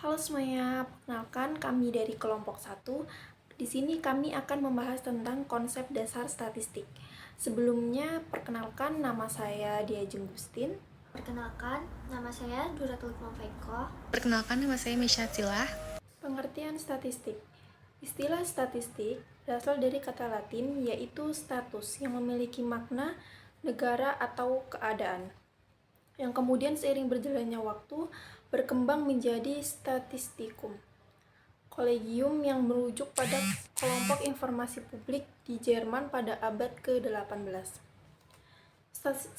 Halo semuanya, perkenalkan kami dari kelompok 1. Di sini kami akan membahas tentang konsep dasar statistik. Sebelumnya, perkenalkan nama saya Dia Jengustin. Perkenalkan, nama saya Duratul Faiko. Perkenalkan, nama saya Misha Silah. Pengertian statistik. Istilah statistik berasal dari kata Latin yaitu status yang memiliki makna negara atau keadaan, yang kemudian seiring berjalannya waktu berkembang menjadi statistikum, kolegium yang merujuk pada kelompok informasi publik di Jerman pada abad ke-18.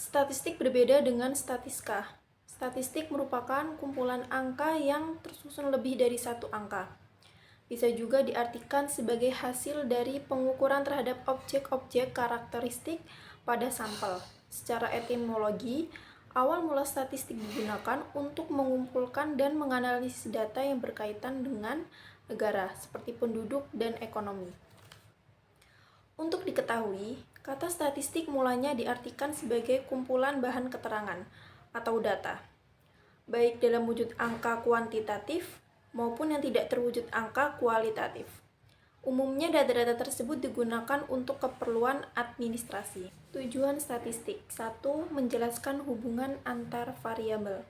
Statistik berbeda dengan statiska. Statistik merupakan kumpulan angka yang tersusun lebih dari satu angka. Bisa juga diartikan sebagai hasil dari pengukuran terhadap objek-objek karakteristik pada sampel. Secara etimologi, awal mula statistik digunakan untuk mengumpulkan dan menganalisis data yang berkaitan dengan negara, seperti penduduk dan ekonomi. Untuk diketahui, kata statistik mulanya diartikan sebagai kumpulan bahan keterangan atau data, baik dalam wujud angka kuantitatif maupun yang tidak terwujud angka kualitatif. Umumnya data-data tersebut digunakan untuk keperluan administrasi. Tujuan statistik. 1. Menjelaskan hubungan antar variabel.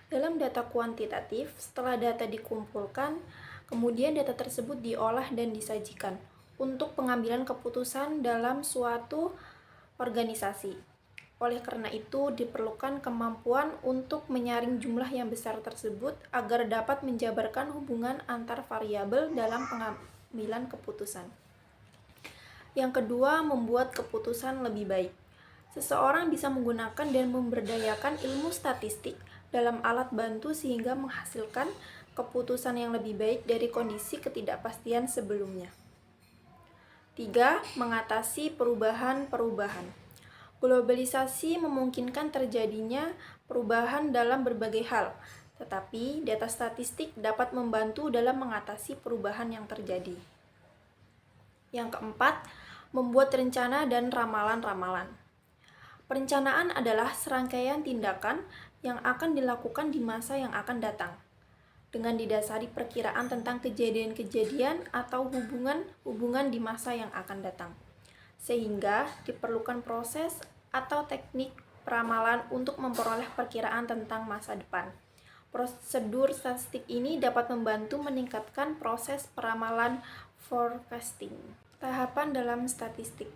Dalam data kuantitatif, setelah data dikumpulkan, kemudian data tersebut diolah dan disajikan untuk pengambilan keputusan dalam suatu organisasi. Oleh karena itu, diperlukan kemampuan untuk menyaring jumlah yang besar tersebut agar dapat menjabarkan hubungan antar variabel dalam pengambilan keputusan. Yang kedua, membuat keputusan lebih baik. Seseorang bisa menggunakan dan memberdayakan ilmu statistik dalam alat bantu sehingga menghasilkan keputusan yang lebih baik dari kondisi ketidakpastian sebelumnya. 3. Mengatasi perubahan-perubahan. Globalisasi memungkinkan terjadinya perubahan dalam berbagai hal, tetapi data statistik dapat membantu dalam mengatasi perubahan yang terjadi. Yang keempat, membuat rencana dan ramalan-ramalan. Perencanaan adalah serangkaian tindakan yang akan dilakukan di masa yang akan datang, dengan didasari perkiraan tentang kejadian-kejadian atau hubungan-hubungan di masa yang akan datang. Sehingga diperlukan proses atau teknik peramalan untuk memperoleh perkiraan tentang masa depan. Prosedur statistik ini dapat membantu meningkatkan proses peramalan forecasting. Tahapan dalam statistik.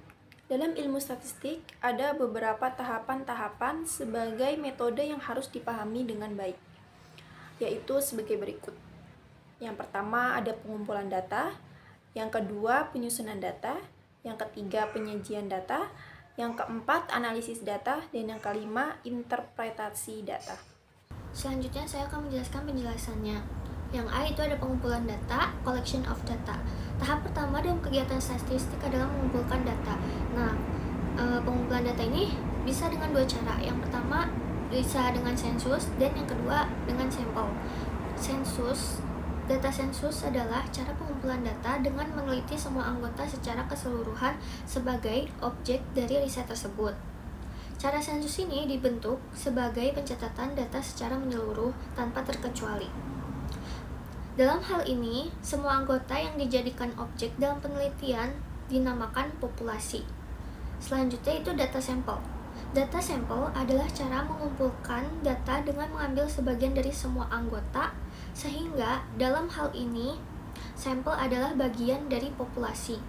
Dalam ilmu statistik, ada beberapa tahapan-tahapan sebagai metode yang harus dipahami dengan baik, yaitu sebagai berikut. Yang pertama ada pengumpulan data, yang kedua penyusunan data, yang ketiga penyajian data, yang keempat analisis data, dan yang kelima interpretasi data. Selanjutnya saya akan menjelaskan penjelasannya. Yang A itu ada pengumpulan data, collection of data. Tahap pertama dalam kegiatan statistik adalah mengumpulkan data. Nah, pengumpulan data ini bisa dengan dua cara. Yang pertama bisa dengan sensus dan yang kedua dengan sampel. Data sensus adalah cara pengumpulan data dengan meneliti semua anggota secara keseluruhan sebagai objek dari riset tersebut. Cara sensus ini dibentuk sebagai pencatatan data secara menyeluruh tanpa terkecuali. Dalam hal ini, semua anggota yang dijadikan objek dalam penelitian dinamakan populasi. Selanjutnya itu data sampel. Data sampel adalah cara mengumpulkan data dengan mengambil sebagian dari semua anggota, sehingga dalam hal ini, sampel adalah bagian dari populasi.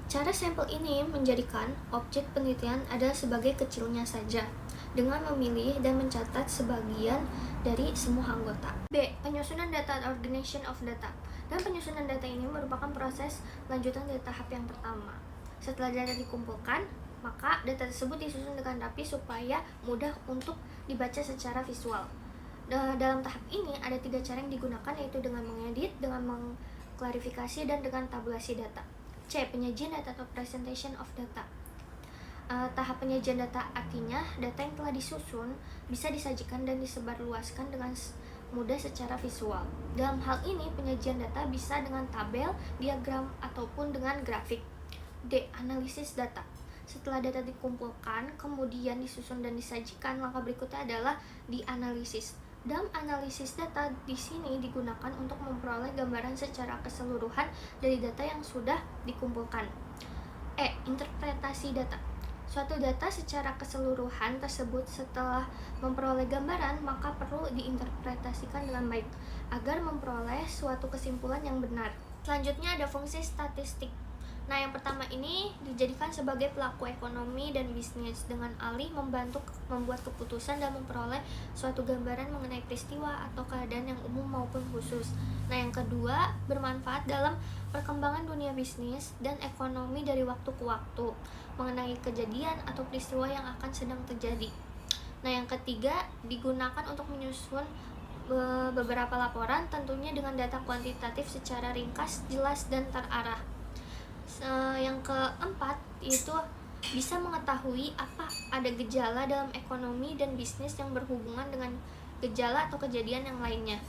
Cara sampel ini menjadikan objek penelitian adalah sebagai kecilnya saja, dengan memilih dan mencatat sebagian dari semua anggota. B. Penyusunan data atau organization of data. Dan penyusunan data ini merupakan proses lanjutan dari tahap yang pertama. Setelah data dikumpulkan, maka data tersebut disusun dengan rapi supaya mudah untuk dibaca secara visual. Dalam tahap ini ada 3 cara yang digunakan, yaitu dengan mengedit, dengan mengklarifikasi, dan dengan tabulasi data. C. Penyajian data atau presentation of data. Tahap penyajian data artinya data yang telah disusun bisa disajikan dan disebarluaskan dengan mudah secara visual. Dalam hal ini penyajian data bisa dengan tabel, diagram, ataupun dengan grafik. D. Analisis data. Setelah data dikumpulkan, kemudian disusun dan disajikan, langkah berikutnya adalah dianalisis. Dalam analisis data di sini digunakan untuk memperoleh gambaran secara keseluruhan dari data yang sudah dikumpulkan. Interpretasi data. Suatu data secara keseluruhan tersebut setelah memperoleh gambaran maka perlu diinterpretasikan dengan baik agar memperoleh suatu kesimpulan yang benar. Selanjutnya ada fungsi statistik. Nah, yang pertama ini dijadikan sebagai pelaku ekonomi dan bisnis dengan alih membantu membuat keputusan dan memperoleh suatu gambaran mengenai peristiwa atau keadaan yang umum maupun khusus. Nah, yang kedua bermanfaat dalam perkembangan dunia bisnis dan ekonomi dari waktu ke waktu mengenai kejadian atau peristiwa yang akan sedang terjadi. Nah, yang ketiga digunakan untuk menyusun beberapa laporan tentunya dengan data kuantitatif secara ringkas, jelas, dan terarah. Yang keempat itu bisa mengetahui apa ada gejala dalam ekonomi dan bisnis yang berhubungan dengan gejala atau kejadian yang lainnya.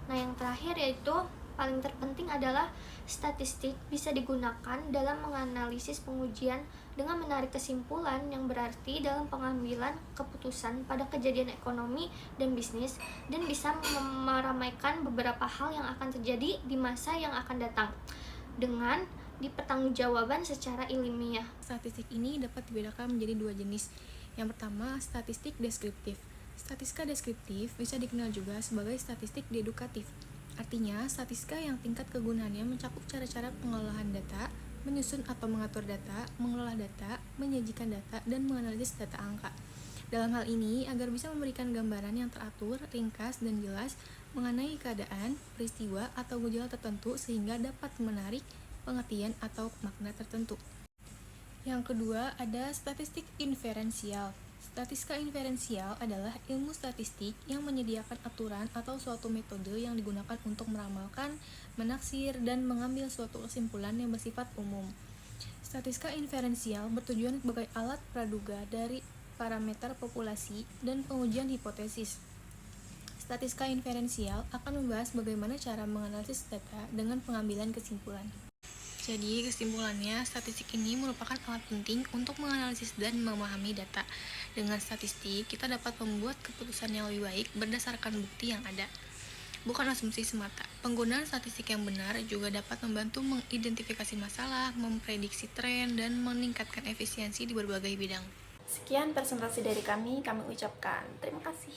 Nah, yang terakhir yaitu paling terpenting adalah statistik bisa digunakan dalam menganalisis pengujian dengan menarik kesimpulan yang berarti dalam pengambilan keputusan pada kejadian ekonomi dan bisnis dan bisa meramaikan beberapa hal yang akan terjadi di masa yang akan datang dengan dipertanggungjawaban secara ilmiah. Statistik ini dapat dibedakan menjadi dua jenis. Yang pertama, statistik deskriptif. Statistika deskriptif bisa dikenal juga sebagai statistik dedukatif. Artinya, statistika yang tingkat kegunaannya mencakup cara-cara pengolahan data, menyusun atau mengatur data, mengelola data, menyajikan data, dan menganalisis data angka. Dalam hal ini, agar bisa memberikan gambaran yang teratur, ringkas, dan jelas mengenai keadaan, peristiwa, atau gejala tertentu sehingga dapat menarik pengertian atau makna tertentu. Yang kedua, ada statistik inferensial. Statistika inferensial adalah ilmu statistik yang menyediakan aturan atau suatu metode yang digunakan untuk meramalkan, menaksir, dan mengambil suatu kesimpulan yang bersifat umum. Statistika inferensial bertujuan sebagai alat praduga dari parameter populasi dan pengujian hipotesis. Statistika inferensial akan membahas bagaimana cara menganalisis data dengan pengambilan kesimpulan. Jadi, kesimpulannya, statistik ini merupakan alat penting untuk menganalisis dan memahami data. Dengan statistik, kita dapat membuat keputusan yang lebih baik berdasarkan bukti yang ada. Bukan asumsi semata. Penggunaan statistik yang benar juga dapat membantu mengidentifikasi masalah, memprediksi tren, dan meningkatkan efisiensi di berbagai bidang. Sekian presentasi dari kami ucapkan terima kasih.